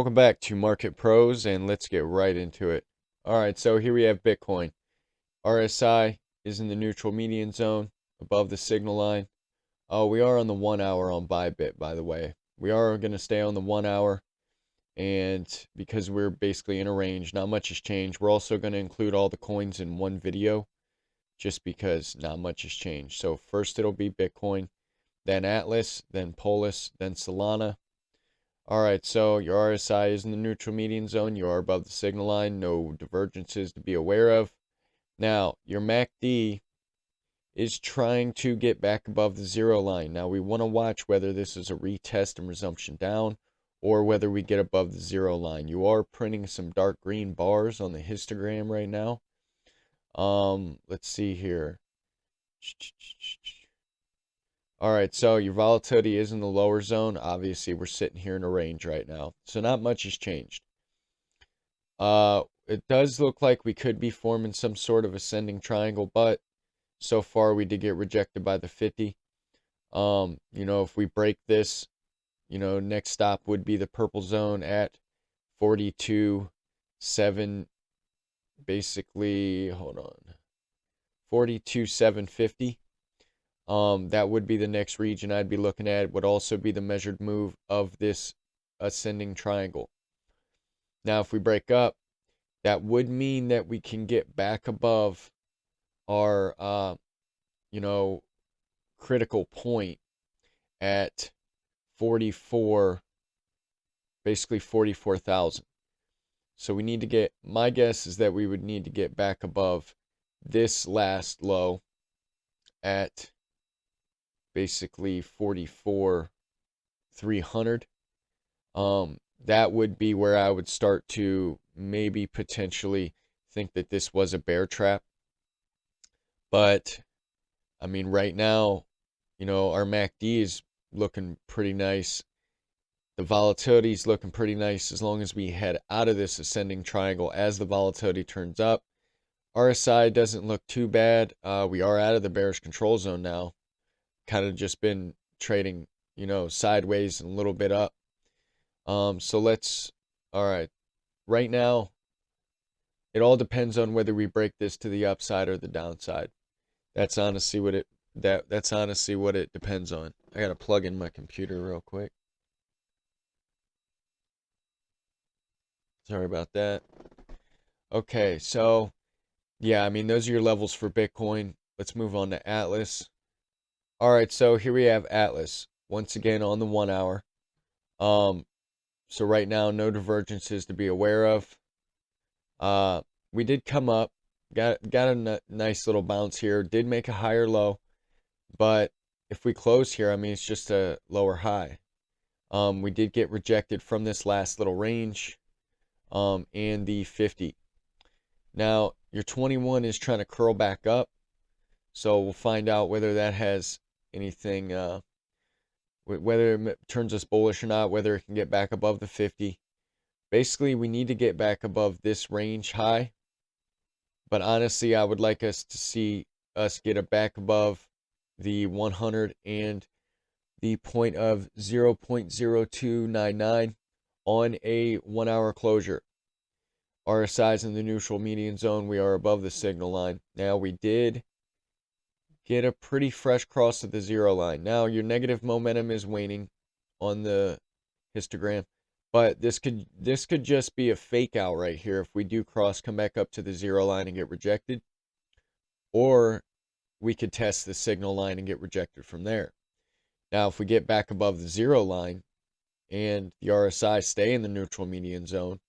Welcome back to Market Pros, and let's get right into it. All right, so here we have Bitcoin. RSI is in the neutral median zone above the signal line. Oh, we are on the 1 hour on Bybit, by the way. We are going to stay on the 1 hour, and because we're basically in a range, not much has changed. We're also going to include all the coins in one video just because not much has changed. So first it'll be Bitcoin, then Atlas, then Polis, then Solana. All right, so your RSI is in the neutral median zone. You are above the signal line. No divergences to be aware of. Now, your MACD is trying to get back above the zero line. Now, we want to watch whether this is a retest and resumption down or whether we get above the zero line. You are printing some dark green bars on the histogram right now. Let's see here. All right, so your volatility is in the lower zone. Obviously, we're sitting here in a range right now, so not much has changed. It does look like we could be forming some sort of ascending triangle, but so far we did get rejected by the 50. If we break this, next stop would be the purple zone at 42.7, basically, hold on, 42.750. That would be the next region I'd be looking at. It would also be the measured move of this ascending triangle. Now, if we break up, that would mean that we can get back above our, critical point at 44, basically 44,000. So we need to get, my guess is that we would need to get back above this last low at basically 44,300. That would be where I would start to maybe potentially think that this was a bear trap. But I mean, right now, our MACD is looking pretty nice. The volatility is looking pretty nice as long as we head out of this ascending triangle as the volatility turns up. RSI doesn't look too bad. We are out of the bearish control zone now. Kind of just been trading, sideways and a little bit up. All right, right now, it all depends on whether we break this to the upside or the downside. That's honestly what it depends on. I gotta plug in my computer real quick. Sorry about that. Okay, so yeah, I mean those are your levels for Bitcoin. Let's move on to Atlas. All right, so here we have Atlas once again on the 1 hour. So right now, no divergences to be aware of. We did come up, got a nice little bounce here. Did make a higher low, but if we close here, I mean it's just a lower high. We did get rejected from this last little range, and the 50. Now your 21 is trying to curl back up, so we'll find out whether that has anything. Whether it turns us bullish or not, whether it can get back above the 50. Basically, we need to get back above this range high. But honestly, I would like us to see us get it back above the 100 and the point of 0.0299 on a 1 hour closure. RSI is in the neutral median zone. We are above the signal line. Now, we did get a pretty fresh cross of the zero line. Now your negative momentum is waning on the histogram, but this could just be a fake out right here if we do cross, come back up to the zero line and get rejected, or we could test the signal line and get rejected from there. Now if we get back above the zero line and the RSI stay in the neutral median zone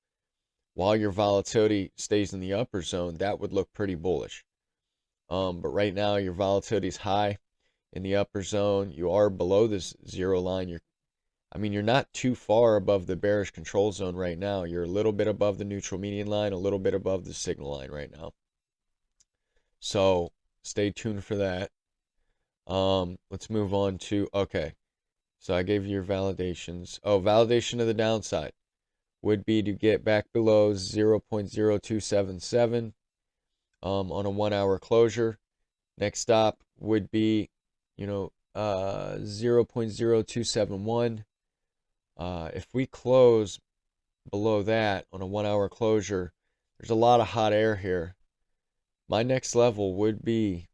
while your volatility stays in the upper zone, that would look pretty bullish. But right now your volatility is high in the upper zone. You are below this zero line. You're not too far above the bearish control zone right now. You're a little bit above the neutral median line, a little bit above the signal line right now. So stay tuned for that. Let's move on to, okay. So I gave you your validations. Oh, validation of the downside would be to get back below 0.0277. On a 1 hour closure. Next stop would be, 0.0271. If we close below that on a 1 hour closure, there's a lot of hot air here. My next level would be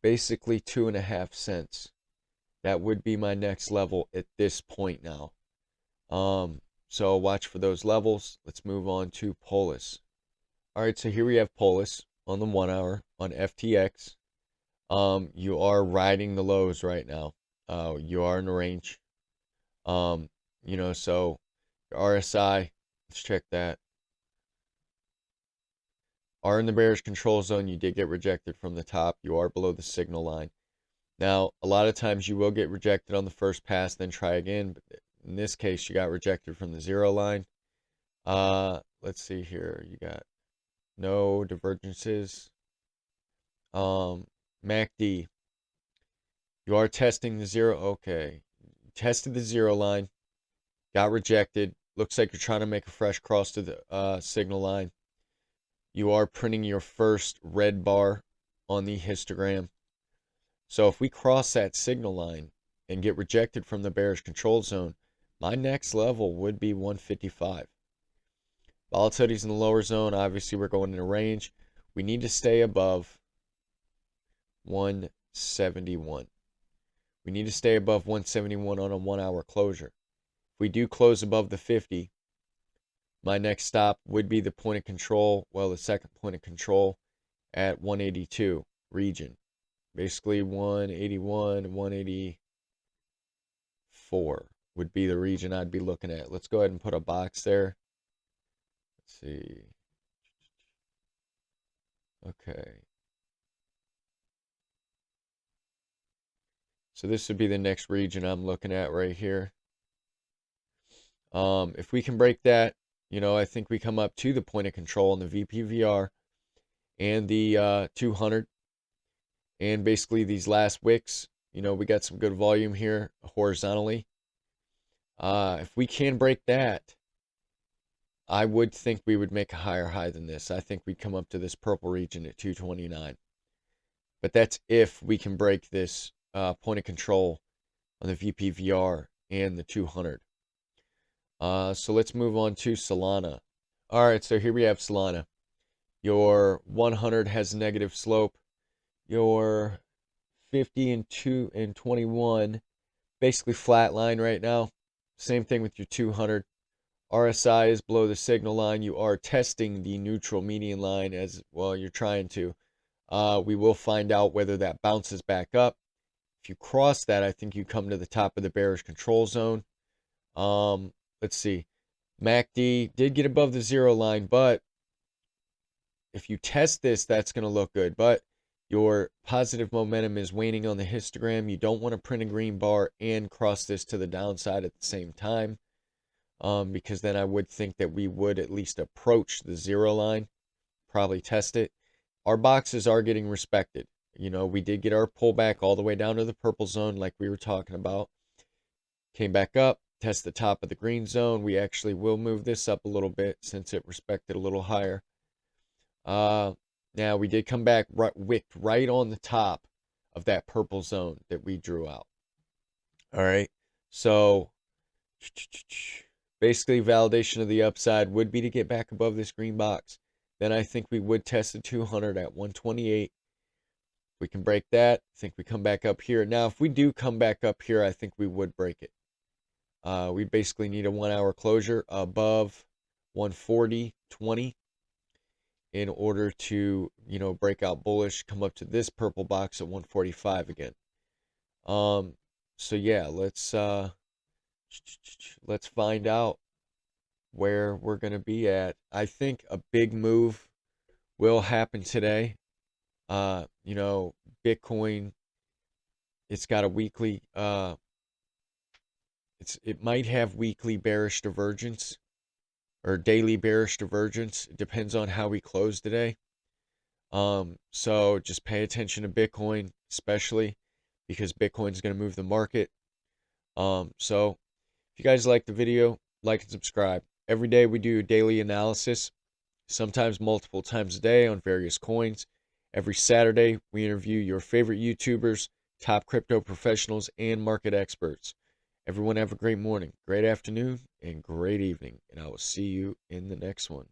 basically 2.5 cents. That would be my next level at this point now. So watch for those levels. Let's move on to Polis. All right, so here we have Polis on the 1 hour on FTX. You are riding the lows right now. You are in the range. So your RSI, let's check that. Are in the bearish control zone. You did get rejected from the top. You are below the signal line. Now, a lot of times you will get rejected on the first pass, then try again. But in this case, you got rejected from the 0 line. Let's see here. You got no divergences. MACD. You are testing the 0. Okay. Tested the 0 line. Got rejected. Looks like you're trying to make a fresh cross to the signal line. You are printing your first red bar on the histogram. So if we cross that signal line and get rejected from the bearish control zone, my next level would be 155. Volatility's in the lower zone. Obviously, we're going in a range. We need to stay above 171. We need to stay above 171 on a 1 hour closure. If we do close above the 50, my next stop would be the point of control, well, the second point of control at 182 region. Basically 181, 184 would be the region I'd be looking at. Let's go ahead and put a box there. Let's see. Okay. So this would be the next region I'm looking at right here. If we can break that, I think we come up to the point of control in the VPVR and the 200. And basically these last wicks, we got some good volume here horizontally. If we can break that, I would think we would make a higher high than this. I think we'd come up to this purple region at 229. But that's if we can break this point of control on the VPVR and the 200. So let's move on to Solana. All right, so here we have Solana. Your 100 has a negative slope. Your 50 and 21 basically flat line right now. Same thing with your 200. RSI is below the signal line. You are testing the neutral median line as well. You're trying to. We will find out whether that bounces back up. If you cross that, I think you come to the top of the bearish control zone. Let's see. MACD did get above the 0 line, but if you test this, that's going to look good. But your positive momentum is waning on the histogram. You don't want to print a green bar and cross this to the downside at the same time, because then I would think that we would at least approach the 0 line, probably test it. Our boxes are getting respected. We did get our pullback all the way down to the purple zone like we were talking about. Came back up, test the top of the green zone. We actually will move this up a little bit since it respected a little higher. Now we did come back wicked right on the top of that purple zone that we drew out. All right. So basically validation of the upside would be to get back above this green box. Then I think we would test the 200 at 128. If we can break that, I think we come back up here. Now, if we do come back up here, I think we would break it. We basically need a 1 hour closure above 140.20 in order to, break out bullish, come up to this purple box at 145 again. So yeah, let's find out where we're going to be at. I think a big move will happen today. Bitcoin, it's got a weekly, it might have weekly bearish divergence or daily bearish divergence. It depends on how we close today. So just pay attention to Bitcoin, especially because Bitcoin's going to move the market. So if you guys like the video, like and subscribe. Every day we do daily analysis, sometimes multiple times a day on various coins. Every Saturday, we interview your favorite YouTubers, top crypto professionals, and market experts. Everyone have a great morning, great afternoon, and great evening, and I will see you in the next one.